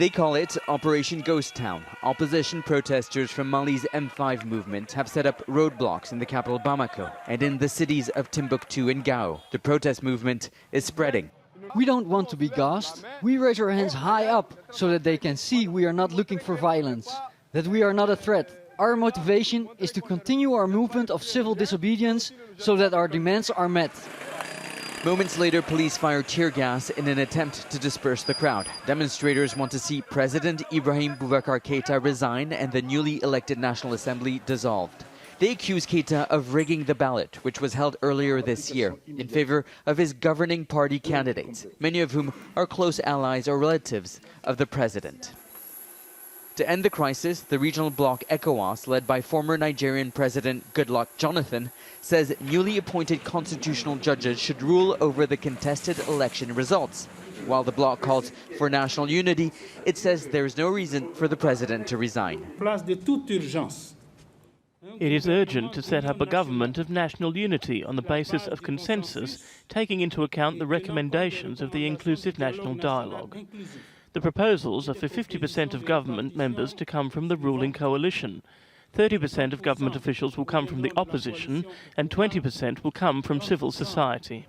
They call it Operation Ghost Town. Opposition protesters from Mali's M5 movement have set up roadblocks in the capital Bamako and in the cities of Timbuktu and Gao. The protest movement is spreading. We don't want to be gassed. We raise our hands high up so that they can see we are not looking for violence, that we are not a threat. Our motivation is to continue our movement of civil disobedience so that our demands are met. Moments later, police fired tear gas in an attempt to disperse the crowd. Demonstrators want to see President Ibrahim Boubacar Keita resign and the newly elected National Assembly dissolved. They accuse Keita of rigging the ballot, which was held earlier this year, in favor of his governing party candidates, many of whom are close allies or relatives of the president. To end the crisis, the regional bloc ECOWAS, led by former Nigerian President Goodluck Jonathan, says newly appointed constitutional judges should rule over the contested election results. While the bloc calls for national unity, it says there is no reason for the president to resign. It is urgent to set up a government of national unity on the basis of consensus, taking into account the recommendations of the inclusive national dialogue. The proposals are for 50% of government members to come from the ruling coalition, 30% of government officials will come from the opposition, and 20% will come from civil society.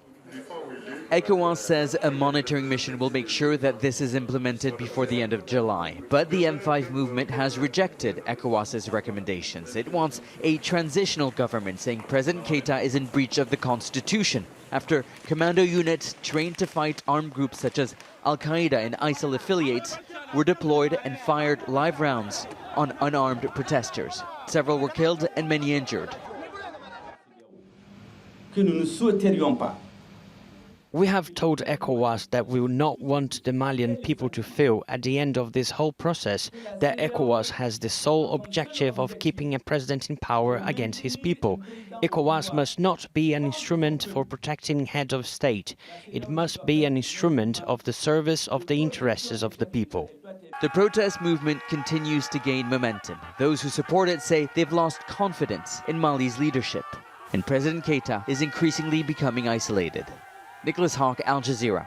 ECOWAS says a monitoring mission will make sure that this is implemented before the end of July. But the M5 movement has rejected ECOWAS's recommendations. It wants a transitional government, saying President Keita is in breach of the constitution after commando units trained to fight armed groups such as Al-Qaeda and ISIL affiliates were deployed and fired live rounds on unarmed protesters. Several were killed and many injured. We have told ECOWAS that we will not want the Malian people to feel at the end of this whole process that ECOWAS has the sole objective of keeping a president in power against his people. ECOWAS must not be an instrument for protecting head of state. It must be an instrument of the service of the interests of the people. The protest movement continues to gain momentum. Those who support it say they've lost confidence in Mali's leadership. And President Keita is increasingly becoming isolated. Nicolas, Haque, Al Jazeera.